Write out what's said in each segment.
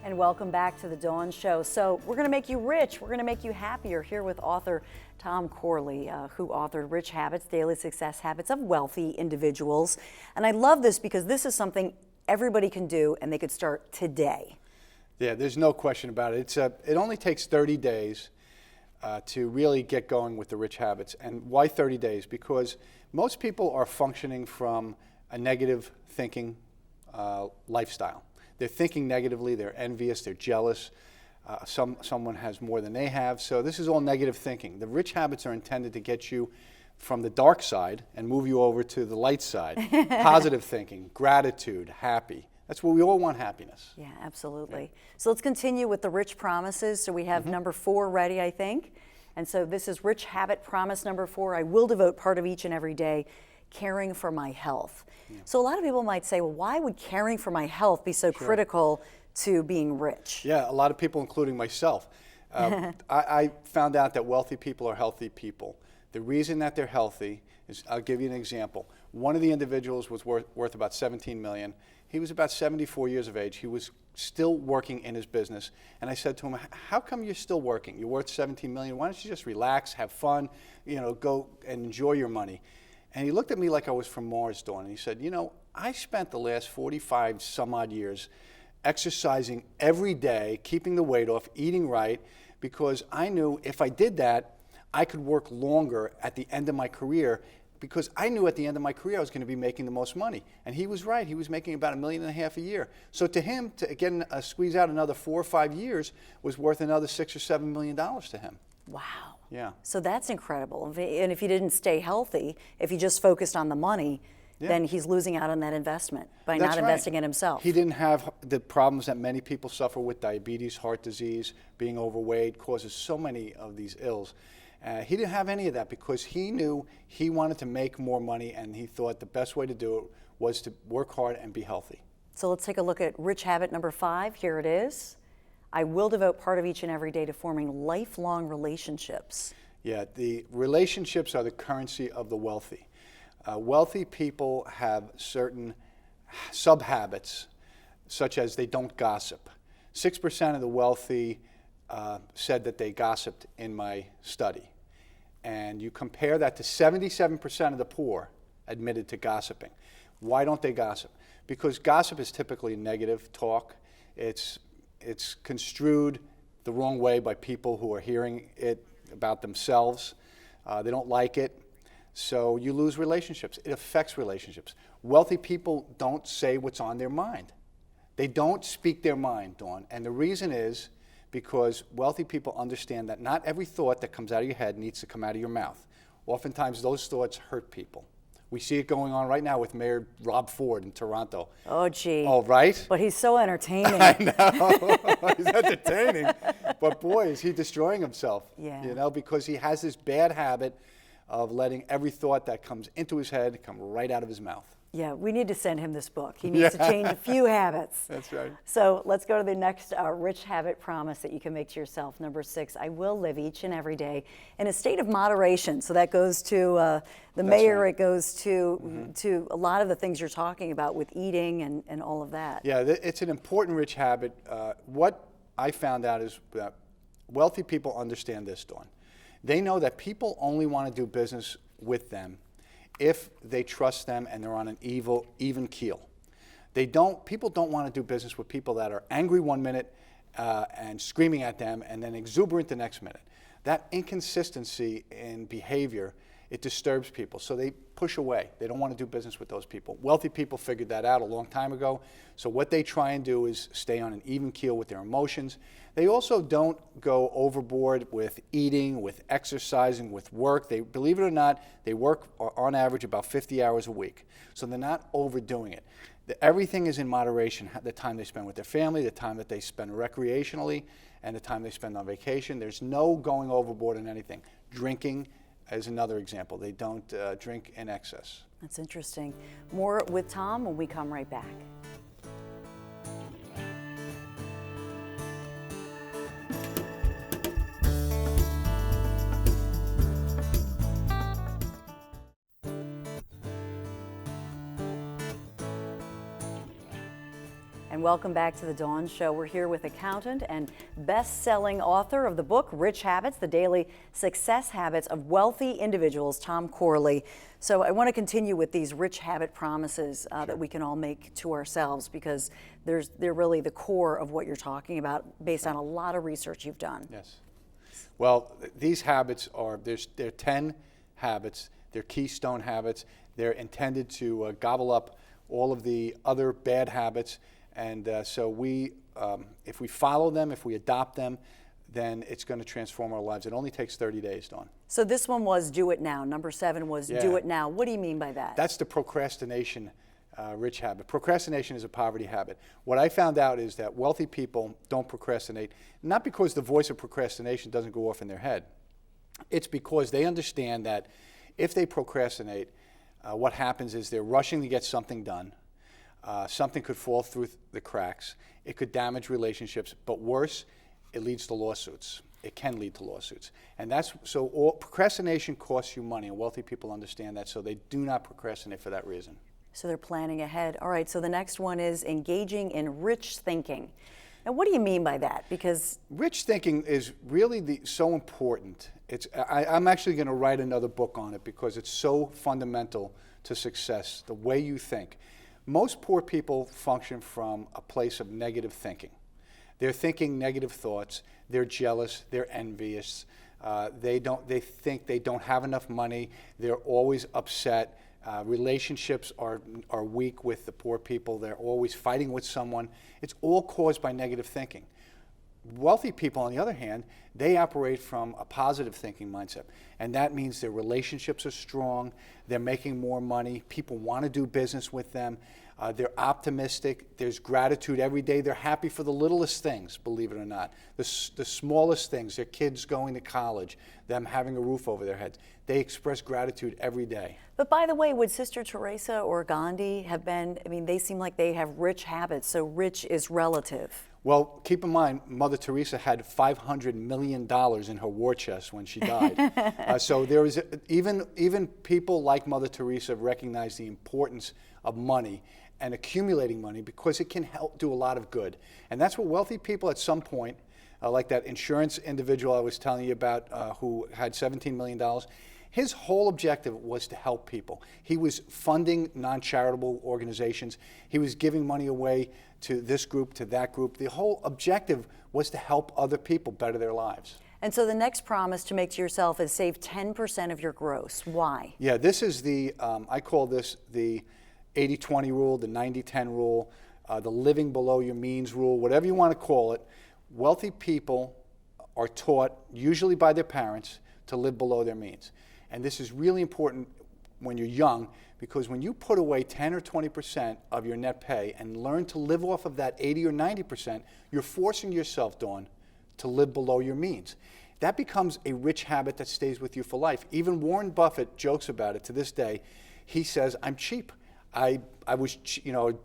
And welcome back to the Dawn Show. So we're going to make you rich. We're going to make you happier. Here with author Tom Corley, who authored Rich Habits, Daily Success Habits of Wealthy Individuals. And I love this because this is something everybody can do, and they could start today. Yeah, there's no question about it. It only takes 30 days to really get going with the Rich Habits. And why 30 days? Because most people are functioning from a negative thinking lifestyle. They're thinking negatively, they're envious, they're jealous. Someone has more than they have. So this is all negative thinking. The Rich Habits are intended to get you from the dark side and move you over to the light side. Positive thinking, gratitude, happy. That's what we all want, happiness. Yeah, absolutely. Yeah. So let's continue with the Rich Promises. So we have number 4 ready, I think. And so this is Rich Habit Promise number 4. I will devote part of each and every day caring for my health. Yeah. So a lot of people might say, well, why would caring for my health be so critical to being rich? Yeah, a lot of people, including myself. I found out that wealthy people are healthy people. The reason that they're healthy is, I'll give you an example. One of the individuals was worth about $17 million. He was about 74 years of age. He was still working in his business. And I said to him, how come you're still working? You're worth $17 million. Why don't you just relax, have fun, go and enjoy your money? And he looked at me like I was from Mars, Dawn, and he said, I spent the last 45 some odd years exercising every day, keeping the weight off, eating right, because I knew if I did that, I could work longer at the end of my career, because I knew at the end of my career I was going to be making the most money. And he was right. He was making about $1.5 million a year. So to him, to again squeeze out another 4 or 5 years was worth another $6 or $7 million to him. Wow. Yeah. So that's incredible. And if he didn't stay healthy, if he just focused on the money, then he's losing out on that investment by not investing in himself. He didn't have the problems that many people suffer with: diabetes, heart disease, being overweight, causes so many of these ills. He didn't have any of that because he knew he wanted to make more money, and he thought the best way to do it was to work hard and be healthy. So let's take a look at Rich Habit number 5. Here it is. I will devote part of each and every day to forming lifelong relationships. Yeah, the relationships are the currency of the wealthy. Wealthy people have certain sub-habits, such as they don't gossip. 6% of the wealthy said that they gossiped in my study. And you compare that to 77% of the poor admitted to gossiping. Why don't they gossip? Because gossip is typically negative talk. It's construed the wrong way by people who are hearing it about themselves. They don't like it. So you lose relationships. It affects relationships. Wealthy people don't say what's on their mind. They don't speak their mind, Dawn. And the reason is because wealthy people understand that not every thought that comes out of your head needs to come out of your mouth. Oftentimes those thoughts hurt people. We see it going on right now with Mayor Rob Ford in Toronto. Oh, gee. Oh, right? But he's so entertaining. I know. He's entertaining. But boy, is he destroying himself. Yeah. Because he has this bad habit of letting every thought that comes into his head come right out of his mouth. Yeah, we need to send him this book. He needs to change a few habits. That's right. So let's go to the next Rich Habit Promise that you can make to yourself. Number 6, I will live each and every day in a state of moderation. So that goes to the mayor. Right. It goes to a lot of the things you're talking about with eating and all of that. Yeah, it's an important rich habit. What I found out is that wealthy people understand this, Dawn. They know that people only want to do business with them if they trust them and they're on an even keel. People don't want to do business with people that are angry one minute and screaming at them and then exuberant the next minute. That inconsistency in behavior, it disturbs people, so they push away. They don't want to do business with those people. Wealthy people figured that out a long time ago, so what they try and do is stay on an even keel with their emotions. They also don't go overboard with eating, with exercising, with work. Believe it or not, they work on average about 50 hours a week, so they're not overdoing it. Everything is in moderation, the time they spend with their family, the time that they spend recreationally, and the time they spend on vacation. There's no going overboard in anything. Drinking is another example. They don't drink in excess. That's interesting. More with Tom when we come right back. And welcome back to the Dawn Show. We're here with accountant and best-selling author of the book, Rich Habits, The Daily Success Habits of Wealthy Individuals, Tom Corley. So I want to continue with these rich habit promises that we can all make to ourselves, because they're really the core of what you're talking about based on a lot of research you've done. Yes. Well, these habits they're 10 habits. They're keystone habits. They're intended to gobble up all of the other bad habits. And so if we follow them, if we adopt them, then it's going to transform our lives. It only takes 30 days, Dawn. So this one was do it now. Number 7 was do it now. What do you mean by that? That's the procrastination rich habit. Procrastination is a poverty habit. What I found out is that wealthy people don't procrastinate, not because the voice of procrastination doesn't go off in their head. It's because they understand that if they procrastinate, what happens is they're rushing to get something done. Something could fall through the cracks. It could damage relationships, but worse, it leads to lawsuits. It can lead to lawsuits. And procrastination costs you money, and wealthy people understand that, so they do not procrastinate for that reason. So they're planning ahead. All right, so the next one is engaging in rich thinking. Now, what do you mean by that? Because rich thinking is really so important. I'm actually going to write another book on it because it's so fundamental to success, the way you think. Most poor people function from a place of negative thinking. They're thinking negative thoughts. They're jealous. They're envious. They think they don't have enough money. They're always upset. Relationships are weak with the poor people. They're always fighting with someone. It's all caused by negative thinking. Wealthy people, on the other hand, they operate from a positive thinking mindset. And that means their relationships are strong. They're making more money. People want to do business with them. They're optimistic. There's gratitude every day. They're happy for the littlest things, believe it or not. The smallest things, their kids going to college, them having a roof over their heads. They express gratitude every day. But by the way, would Sister Teresa or Gandhi have been, they seem like they have rich habits, so rich is relative. Well, keep in mind, Mother Teresa had $500 million in her war chest when she died. So there is even people like Mother Teresa recognize the importance of money and accumulating money, because it can help do a lot of good. And that's what wealthy people at some point, like that insurance individual I was telling you about who had $17 million, his whole objective was to help people. He was funding non-charitable organizations. He was giving money away to this group, to that group. The whole objective was to help other people better their lives. And so the next promise to make to yourself is save 10% of your gross. Why? Yeah, this is I call this the 80-20 rule, the 90-10 rule, the living below your means rule, whatever you want to call it. Wealthy people are taught, usually by their parents, to live below their means. And this is really important when you're young, because when you put away 10 or 20% of your net pay and learn to live off of that 80 or 90%, you're forcing yourself, Dawn, to live below your means. That becomes a rich habit that stays with you for life. Even Warren Buffett jokes about it to this day. He says, I'm cheap. I was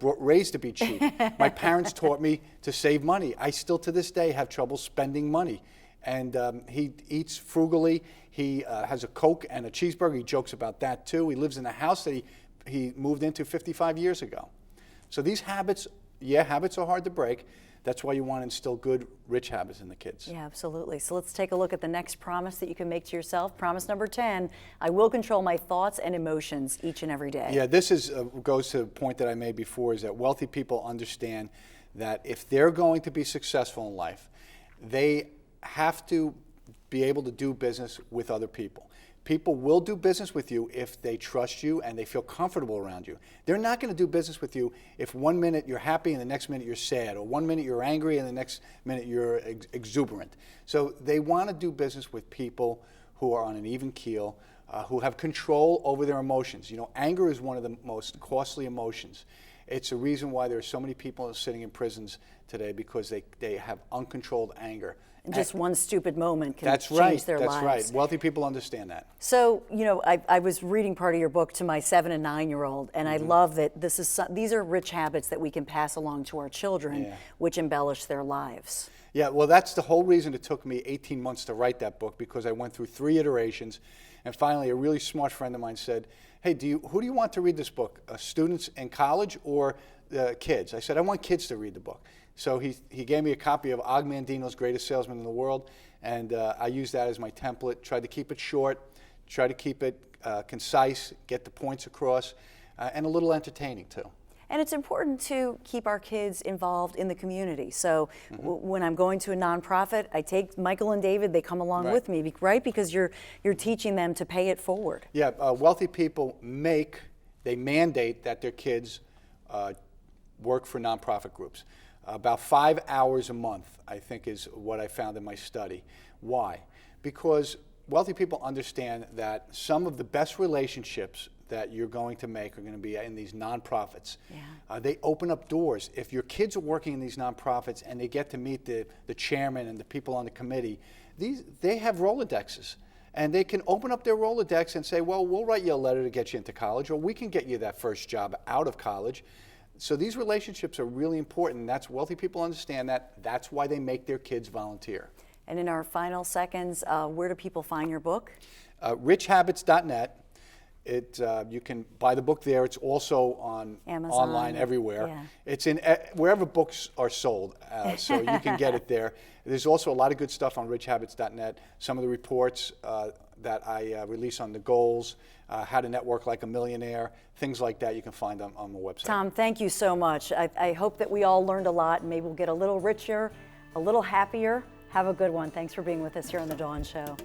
raised to be cheap. My parents taught me to save money. I still to this day have trouble spending money. And he eats frugally. He has a Coke and a cheeseburger. He jokes about that too. He lives in a house that he moved into 55 years ago. So these habits, habits are hard to break. That's why you want to instill good, rich habits in the kids. Yeah, absolutely. So let's take a look at the next promise that you can make to yourself. Promise number 10, I will control my thoughts and emotions each and every day. Yeah, this goes to the point that I made before, is that wealthy people understand that if they're going to be successful in life, they have to be able to do business with other people. People will do business with you if they trust you and they feel comfortable around you. They're not going to do business with you if 1 minute you're happy and the next minute you're sad, or 1 minute you're angry and the next minute you're exuberant. So they want to do business with people who are on an even keel, who have control over their emotions. Anger is one of the most costly emotions. It's a reason why there are so many people sitting in prisons today, because they have uncontrolled anger. And just one stupid moment can change their lives. That's right. Wealthy people understand that. So, I was reading part of your book to my 7- and 9-year-old, and I love that these are rich habits that we can pass along to our children, which embellish their lives. Yeah, well, that's the whole reason it took me 18 months to write that book, because I went through 3 iterations. And finally, a really smart friend of mine said, hey, who do you want to read this book? Students in college or kids? I said, I want kids to read the book. So he gave me a copy of Og Mandino's Greatest Salesman in the World, and I used that as my template. Tried to keep it short, try to keep it concise, get the points across, and a little entertaining too. And it's important to keep our kids involved in the community. So when I'm going to a nonprofit, I take Michael and David, they come along with me, right? Because you're teaching them to pay it forward. Yeah, wealthy people they mandate that their kids work for nonprofit groups. About 5 hours a month, I think, is what I found in my study. Why? Because wealthy people understand that some of the best relationships that you're going to make are going to be in these nonprofits. Yeah. They open up doors. If your kids are working in these nonprofits and they get to meet the chairman and the people on the committee, they have Rolodexes. And they can open up their Rolodex and say, well, we'll write you a letter to get you into college, or we can get you that first job out of college. So these relationships are really important. That's wealthy people understand that. That's why they make their kids volunteer. And in our final seconds, where do people find your book? richhabits.net. You can buy the book there. It's also on Amazon, online everywhere. Yeah. It's in wherever books are sold, so you can get it there. There's also a lot of good stuff on richhabits.net. Some of the reports that I release on the goals, how to network like a millionaire, things like that you can find on the website. Tom, thank you so much. I hope that we all learned a lot and maybe we'll get a little richer, a little happier. Have a good one. Thanks for being with us here on The Dawn Show.